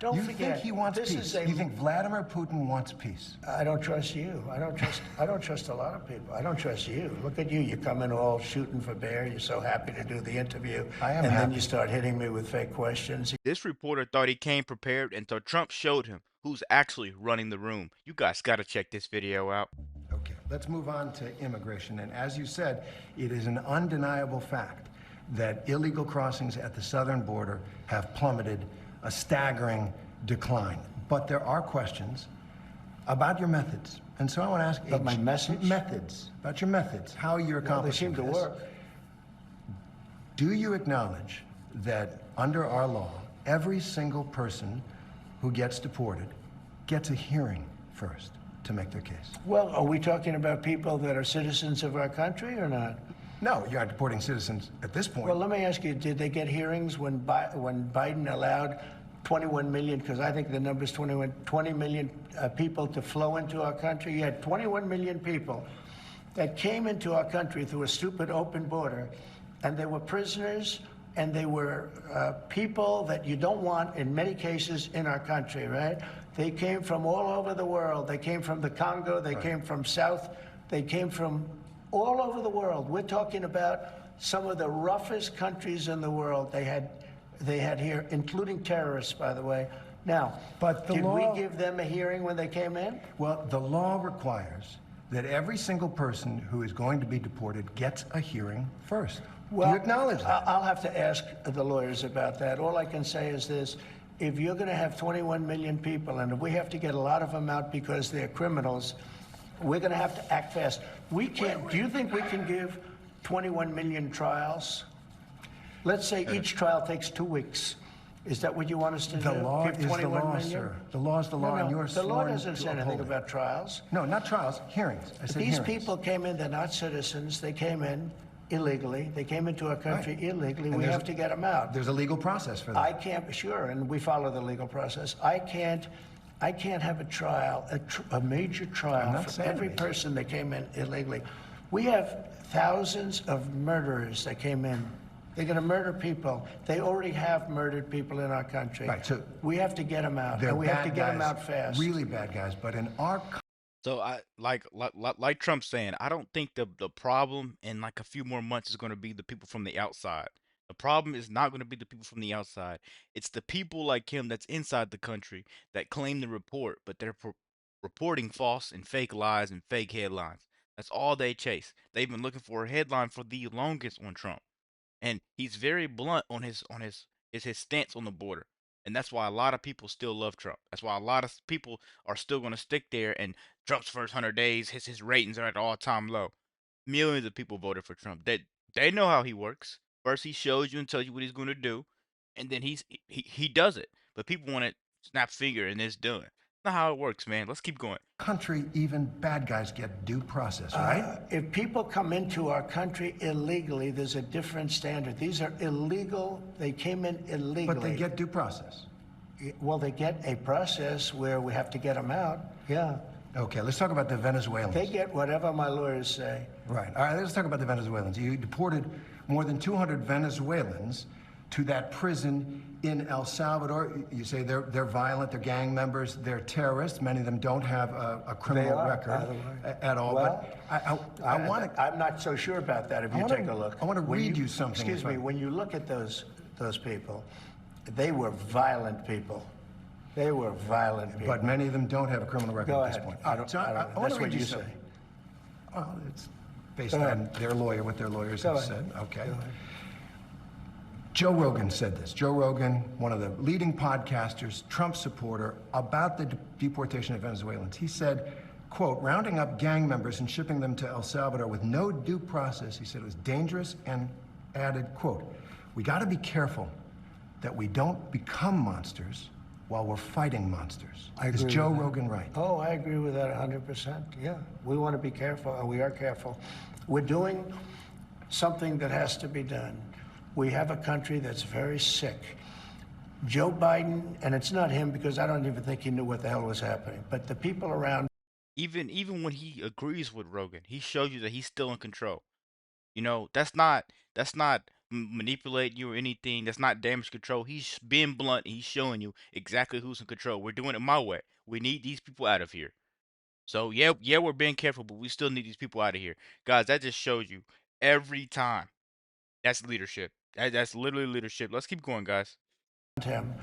Don't You forget, think he wants this peace? is a. You think Vladimir Putin wants peace? I don't trust you. I don't trust a lot of people. I don't trust you. Look at you. You come in all shooting for bear. You're so happy to do the interview. I am and happy. then you start hitting me with fake questions. This reporter thought he came prepared until Trump showed him who's actually running the room. You guys got to check this video out. Okay, let's move on to immigration. And as you said, it is an undeniable fact that illegal crossings at the southern border have plummeted, a staggering decline. But there are questions about your methods. And so I want to ask About my message? Methods, about your methods, how you're They accomplishing seem to this. work. Do you acknowledge that under our law, every single person who gets deported gets a hearing first to make their case? Well, are we talking about people that are citizens of our country or not? No, you're not deporting citizens at this point. Well, let me ask you, did they get hearings when Biden allowed 21 million, because I think the number's 20 million people to flow into our country? You had 21 million people that came into our country through a stupid open border, and they were prisoners, and they were people that you don't want in many cases in our country, right? They came from all over the world. They came from the Congo. They came from South. They came from all over the world. We're talking about some of the roughest countries in the world. They had here, including terrorists, by the way. Now, but did we give them a hearing when they came in? Well, the law requires that every single person who is going to be deported gets a hearing first. Well, do you acknowledge that? I'll have to ask the lawyers about that. All I can say is this. If you're going to have 21 million people, and if we have to get a lot of them out because they're criminals, we're going to have to act fast. We can't. Do you think we can give 21 million trials? Let's say each trial takes 2 weeks. Is that what you want us to do? The law give is the 21 law, million? sir. The law is the law, and you're the law sworn doesn't to say anything uphold it. about trials. No, not trials, hearings. I said These hearings. people came in, they're not citizens. They came in illegally. They came into our country illegally. And we have to get them out. There's a legal process for that. I can't, sure, and we follow the legal process. I can't have a trial, a major trial for every person that came in illegally. We have thousands of murderers that came in. They're going to murder people. They already have murdered people in our country. Right, so we have to get them out, and we have to get them out fast. Really bad guys, but in our So I like Trump saying, I don't think the problem in like a few more months is going to be the people from the outside. The problem is not going to be the people from the outside. It's the people like him that's inside the country that claim to report, but they're reporting false and fake lies and fake headlines. That's all they chase. They've been looking for a headline for the longest on Trump, and he's very blunt on his stance on the border. And that's why a lot of people still love Trump. That's why a lot of people are still going to stick there. And Trump's first 100 days, his ratings are at all-time low. Millions of people voted for Trump. They know how he works. First, he shows you and tells you what he's going to do, and then he does it. But people want to snap finger and it's done. That's not how it works, man. Let's keep going. country, even bad guys get due process, right? If people come into our country illegally, there's a different standard. These are illegal. They came in illegally. But they get due process. Well, they get a process where we have to get them out. Yeah. Okay, let's talk about the Venezuelans. They get whatever my lawyers say. Right. All right, let's talk about the Venezuelans. You deported more than 200 Venezuelans to that prison in El Salvador. You say they're violent, they're gang members, they're terrorists. Many of them don't have a criminal record at all. Well, but I want to. I'm not so sure about that. If you take a look, I want to read you something. Excuse me. When you look at those people, they were violent people. They were violent people. But many of them don't have a criminal record at this point. I don't, I want that's to read what you something. say. Well, it's based on their lawyer, what their lawyers have said. Okay. Joe Rogan said this. Joe Rogan, one of the leading podcasters, Trump supporter, about the deportation of Venezuelans. He said, quote, rounding up gang members and shipping them to El Salvador with no due process, he said it was dangerous, and added, quote, we got to be careful that we don't become monsters while we're fighting monsters. Is Joe Rogan right? Oh, I agree with that 100%. Yeah, we want to be careful, and we are careful. We're doing something that has to be done. We have a country that's very sick. Joe Biden, and it's not him because I don't even think he knew what the hell was happening, but the people around. Even when he agrees with Rogan, he shows you that he's still in control. You know, that's not manipulating you or anything. That's not damage control. He's being blunt. He's showing you exactly who's in control. We're doing it my way. We need these people out of here. So yeah, we're being careful, but we still need these people out of here, guys. That just shows you every time. That's leadership. That's literally leadership. Let's keep going, guys. Him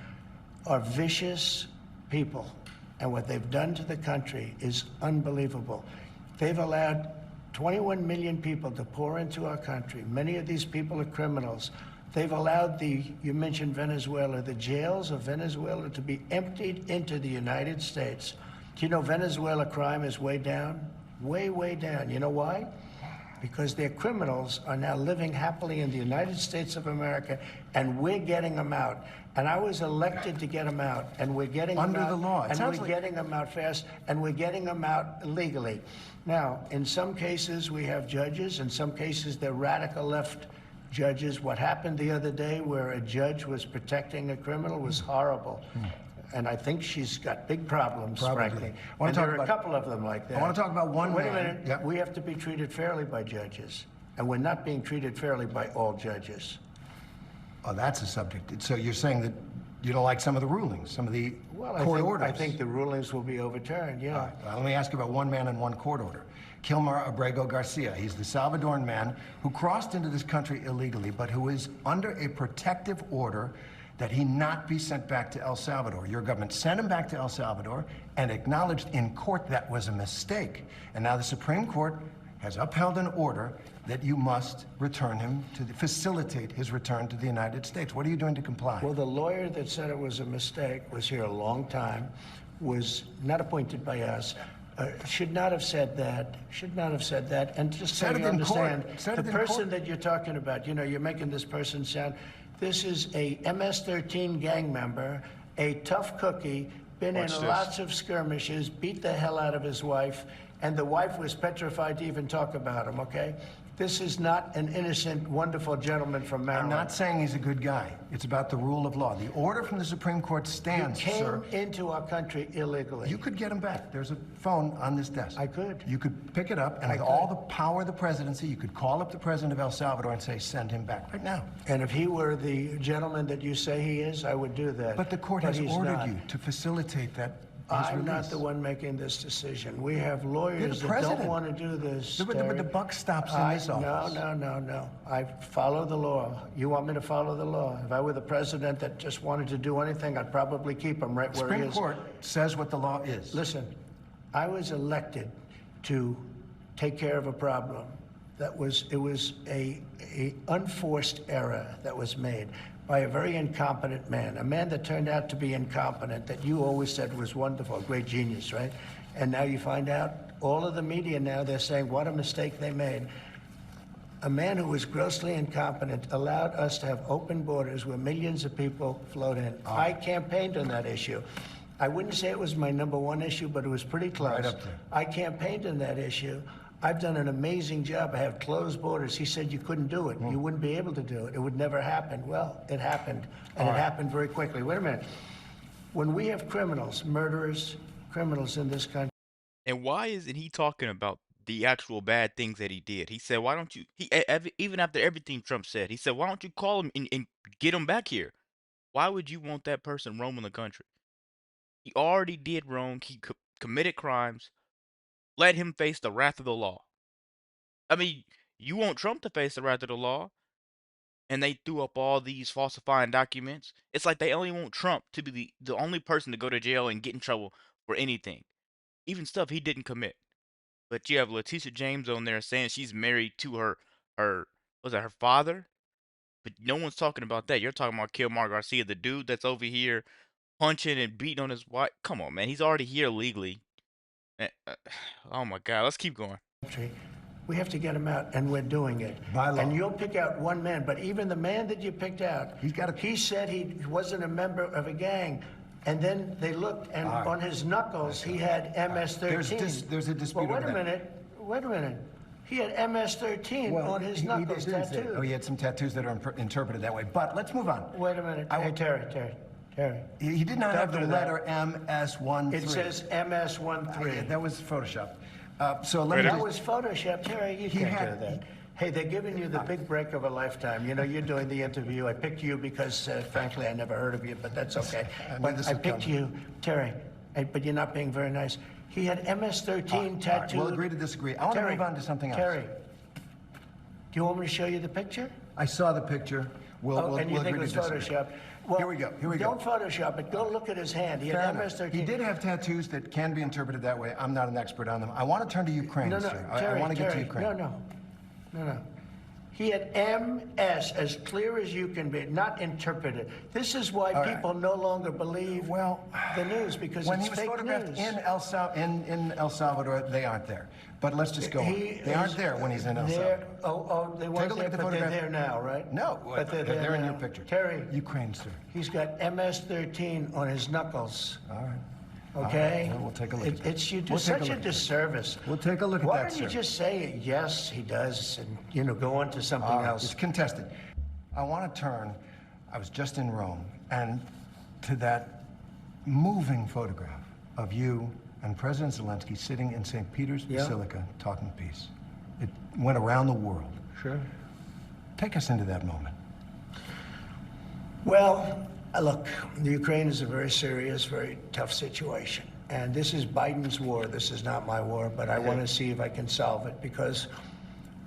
are vicious people, and what they've done to the country is unbelievable. They've allowed 21 million people to pour into our country. Many of these people are criminals. They've allowed you mentioned Venezuela, the jails of Venezuela to be emptied into the United States. Do you know Venezuela crime is way down? Way, way down. You know why? Because their criminals are now living happily in the United States of America, and we're getting them out. And I was elected to get them out, and we're getting them out. Under the law. And we're getting them out fast, and we're getting them out legally. Now, in some cases, we have judges. In some cases, they're radical left judges. What happened the other day where a judge was protecting a criminal was horrible. And I think she's got big problems, frankly. And there are a couple of them like that. I want to talk about one Wait man. a minute. Yep. We have to be treated fairly by judges. And we're not being treated fairly by all judges. Oh, that's a subject. So you're saying that you don't like some of the rulings, some of the court orders? I think the rulings will be overturned, yeah. All right. Well, let me ask you about one man and one court order. Kilmar Abrego Garcia. He's the Salvadoran man who crossed into this country illegally, but who is under a protective order that he not be sent back to El Salvador. Your government sent him back to El Salvador and acknowledged in court that was a mistake. And now the Supreme Court has upheld an order that you must return him to facilitate his return to the United States. What are you doing to comply? Well, the lawyer that said it was a mistake was here a long time, was not appointed by us, should not have said that, And just so you understand, the person that you're talking about, you know, you're making this person sound, this is a MS-13 gang member, a tough cookie, been in lots of skirmishes, beat the hell out of his wife, and the wife was petrified to even talk about him, okay? This is not an innocent, wonderful gentleman from Maryland. I'm not saying he's a good guy. It's about the rule of law. The order from the Supreme Court stands, sir. He came into our country illegally. You could get him back. There's a phone on this desk. I could. You could pick it up, and with all the power of the presidency, you could call up the president of El Salvador and say, send him back right now. And if he were the gentleman that you say he is, I would do that. But the court has ordered you to facilitate that. I'm not the one making this decision. We have lawyers that don't want to do this. But the buck stops in this office. No. I follow the law. You want me to follow the law? If I were the president that just wanted to do anything, I'd probably keep him right where he is. Supreme Court says what the law is. Listen, I was elected to take care of a problem. It was a unforced error that was made by a very incompetent man, a man that turned out to be incompetent, that you always said was wonderful, a great genius, right? And now you find out, all of the media now, they're saying what a mistake they made. A man who was grossly incompetent allowed us to have open borders where millions of people flowed in. I campaigned on that issue. I wouldn't say it was my #1 issue, but it was pretty close. Right up there. I campaigned on that issue. I've done an amazing job. I have closed borders. He said you couldn't do it. You wouldn't be able to do it. It would never happen. Well, it happened, and it happened very quickly. Wait a minute. When we have criminals, murderers, criminals in this country. And why isn't he talking about the actual bad things that he did? He said, why don't you, even after everything Trump said, he said, why don't you call him and get him back here? Why would you want that person roaming the country? He already did wrong. He committed crimes. Let him face the wrath of the law. I mean, you want Trump to face the wrath of the law, and they threw up all these falsifying documents. It's like they only want Trump to be the only person to go to jail and get in trouble for anything, even stuff he didn't commit. But you have Letitia James on there saying she's married to her father? But no one's talking about that. You're talking about Kilmar Garcia, the dude that's over here punching and beating on his wife. Come on, man. He's already here legally. Oh my God, let's keep going. We have to get him out, and we're doing it. By law. And you'll pick out one man, but even the man that you picked out, he said he wasn't a member of a gang. And then they looked, and on his knuckles, he had MS-13. There's a dispute Well, over that. wait a minute. He had MS-13 on his knuckles tattooed. Oh, he had some tattoos that are interpreted that way. But let's move on. Wait a minute. Hey, Terry. He did not have the letter MS-13. It says MS-13. That was Photoshop. That was Photoshop. Terry, you can't do that. Hey, they're giving you the big break of a lifetime. You know, you're doing the interview. I picked you because, frankly, I never heard of you, but that's okay. But I picked you, Terry, but you're not being very nice. He had MS-13 tattooed. All right, we'll agree to disagree. I want to move on to something else. Terry, do you want me to show you the picture? I saw the picture. We'll And you think it agree was to disagree. Photoshop? Well, Here we go. Don't Photoshop it. Go look at his hand. He Fair had enough. MS-13. He did have tattoos that can be interpreted that way. I'm not an expert on them. I want to turn to Ukraine, No, sir. Terry, I want to get to Terry, Ukraine. No. He had MS, as clear as you can be, not interpreted. This is why people no longer believe the news, because when it's he was fake photographed news. in El Salvador, they aren't there. But let's just go on. They aren't there when he's in El Salvador. They Take weren't a look there, at the but they're photograph. there now, right? No, but they're they're in now. your picture. Terry, Ukraine, sir. he's got MS-13 on his knuckles. All right. Okay? Well, we'll take a look at that. You do We'll take a such a look at that. disservice. We'll take a look at Why that, don't you sir. just say, yes, he does, and, go on to something else? It's contested. I want to turn, I was just in Rome, and to that moving photograph of you and President Zelensky sitting in St. Peter's Basilica talking peace. It went around the world. Sure. Take us into that moment. Well, look, the Ukraine is a very serious, very tough situation. And this is Biden's war. This is not my war, but I want to see if I can solve it, because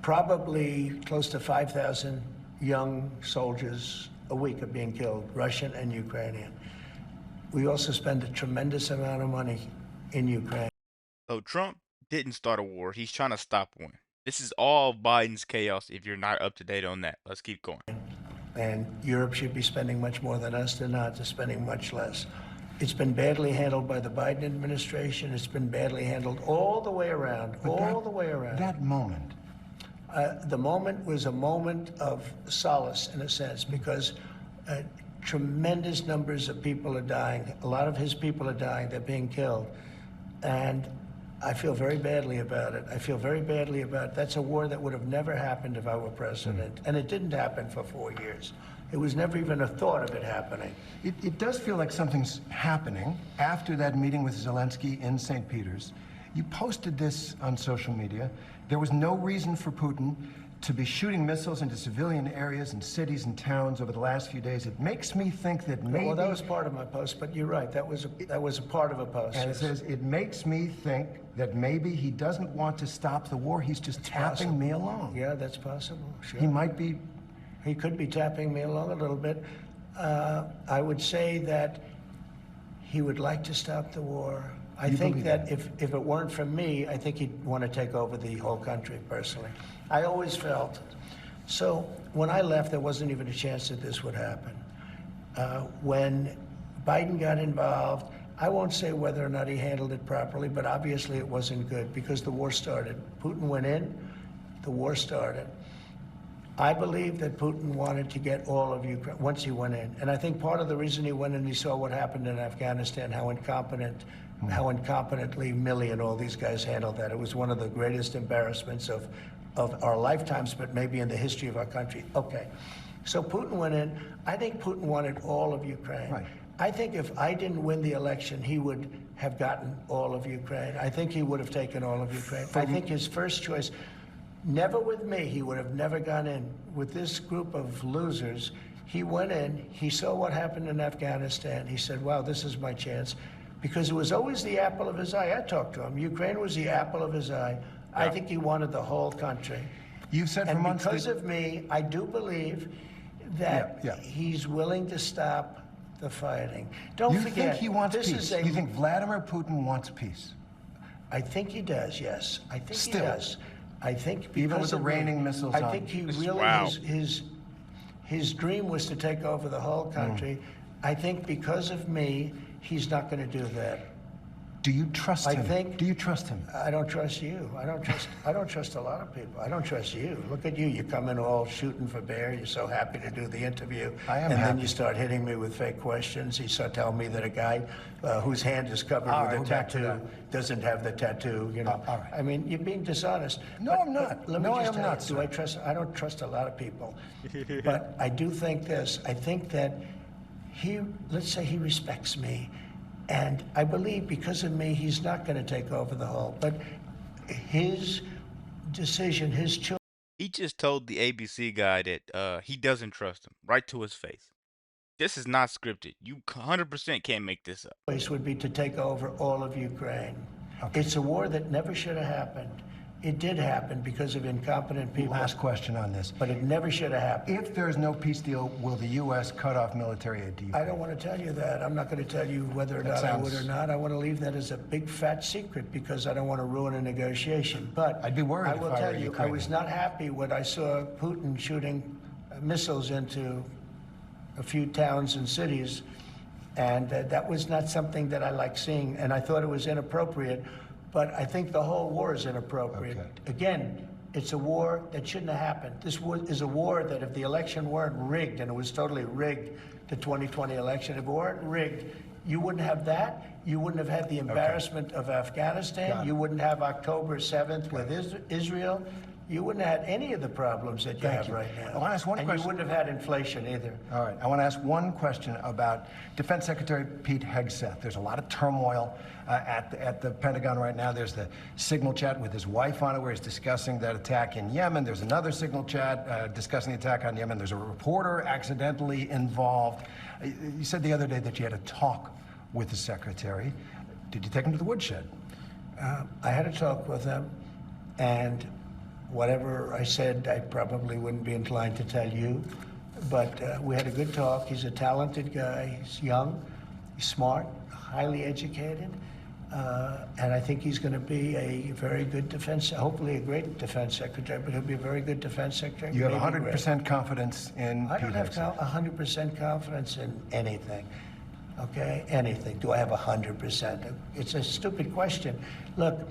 probably close to 5,000 young soldiers a week are being killed, Russian and Ukrainian. We also spend a tremendous amount of money in Ukraine. So Trump didn't start a war. He's trying to stop one. This is all Biden's chaos if you're not up to date on that. Let's keep going. And Europe should be spending much more than us. They're not. They're spending much less. It's been badly handled by the Biden administration. It's been badly handled all the way around, the way around. That moment. The moment was a moment of solace, in a sense, because tremendous numbers of people are dying. A lot of his people are dying. They're being killed. And I feel very badly about it. I feel very badly about it. That's a war that would have never happened if I were president. And it didn't happen for 4 years. It was never even a thought of it happening. It does feel like something's happening after that meeting with Zelensky in St. Peter's. You posted this on social media. There was no reason for Putin to be shooting missiles into civilian areas and cities and towns over the last few days. It makes me think that maybe... Well, that was part of my post, but you're right. That was a part of a post. And it says, it makes me think that maybe he doesn't want to stop the war. He's just tapping me along. Yeah, that's possible. Sure. He might be... He could be tapping me along a little bit. I would say that he would like to stop the war. I think that if it weren't for me, I think he'd want to take over the whole country, personally. I always felt. So when I left, there wasn't even a chance that this would happen. When Biden got involved, I won't say whether or not he handled it properly, but obviously it wasn't good because the war started. Putin went in, the war started. I believe that Putin wanted to get all of Ukraine once he went in. And I think part of the reason he went in, he saw what happened in Afghanistan, how incompetently Milley and all these guys handled that. It was one of the greatest embarrassments of our lifetimes, but maybe in the history of our country. Okay. So Putin went in. I think Putin wanted all of Ukraine. Right. I think if I didn't win the election, he would have gotten all of Ukraine. I think he would have taken all of Ukraine. I think his first choice, never with me, he would have never gone in. With this group of losers, he went in, he saw what happened in Afghanistan. He said, wow, this is my chance. Because it was always the apple of his eye. I talked to him. Ukraine was the apple of his eye. Yeah. I think he wanted the whole country. You've said for months because of me, I do believe that he's willing to stop the fighting. Don't forget, you think he wants peace? You think Vladimir Putin wants peace? I think he does, yes. I think Still. he does. I think even with the raining missiles I think he really, his dream was to take over the whole country. I think because of me, he's not going to do that. Do you trust him? Do you trust him? I don't trust you. I don't trust a lot of people. I don't trust you. Look at you. You come in all shooting for bear. You're so happy to do the interview. I am And happy. then you start hitting me with fake questions. You start telling me that a guy whose hand is covered with a tattoo doesn't have the tattoo. You know. All right. I mean, you're being dishonest. No, I'm not. Let me No, just I am tell not, you, sir. do I trust? I don't trust a lot of people. But I do think this. I think that let's say he respects me. And I believe because of me, he's not going to take over the whole. But his decision, his choice. He just told the ABC guy that he doesn't trust him right to his face. This is not scripted. You 100% can't make this up. Choice would be to take over all of Ukraine. Okay. It's a war that never should have happened. It did happen because of incompetent people. Last question on this. But it never should have happened. If there's no peace deal, will the U.S. cut off military aid to Ukraine? I don't want to tell you that. I'm not going to tell you whether or That not I would sounds- or not. I want to leave that as a big fat secret because I don't want to ruin a negotiation. But I'd be worried I if will I tell were you, I Ukrainian. was not happy when I saw Putin shooting missiles into a few towns and cities, and that was not something that I like seeing, and I thought it was inappropriate. But I think the whole war is inappropriate. Okay. Again, it's a war that shouldn't have happened. This is a war that if the election weren't rigged, and it was totally rigged, the 2020 election, if it weren't rigged, you wouldn't have that. You wouldn't have had the embarrassment of Afghanistan. You wouldn't have October 7th with Israel. You wouldn't have had any of the problems that you have right now. I want to ask one and question. you wouldn't have had inflation either. All right. I want to ask one question about Defense Secretary Pete Hegseth. There's a lot of turmoil at the Pentagon right now. There's the signal chat with his wife on it where he's discussing that attack in Yemen. There's another signal chat discussing the attack on Yemen. There's a reporter accidentally involved. You said the other day that you had a talk with the secretary. Did you take him to the woodshed? I had a talk with him, and whatever I said, I probably wouldn't be inclined to tell you. But we had a good talk. He's a talented guy. He's young, he's smart, highly educated. And I think he's going to be a very good hopefully a great defense secretary, but he'll be a very good defense secretary. You have maybe 100% great. confidence in I Pete don't have Hegseth? 100% confidence in anything. Okay? Anything. Do I have 100%? It's a stupid question. Look,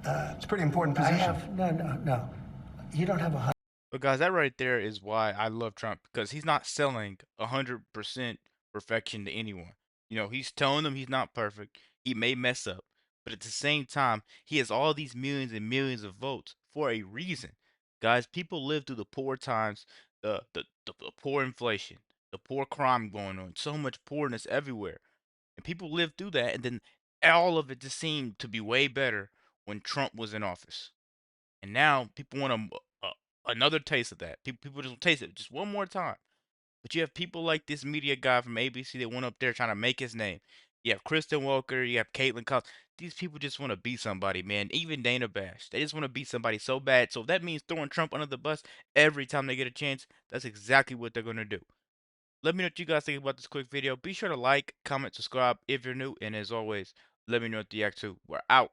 It's a pretty important I position. have, no. You don't have 100%. But guys, that right there is why I love Trump, because he's not selling 100% perfection to anyone. You know, he's telling them he's not perfect. He may mess up, but at the same time, he has all these millions and millions of votes for a reason. Guys, people live through the poor times, the poor inflation, the poor crime going on, so much poorness everywhere. And people lived through that, and then all of it just seemed to be way better when Trump was in office. And now people want another taste of that. People just taste it just one more time. But you have people like this media guy from ABC that went up there trying to make his name. You have Kristen Welker, you have Caitlin Collins. These people just want to be somebody, man. Even Dana Bash. They just want to be somebody so bad. So if that means throwing Trump under the bus every time they get a chance, that's exactly what they're going to do. Let me know what you guys think about this quick video. Be sure to like, comment, subscribe if you're new. And as always, let me know what you react to. We're out.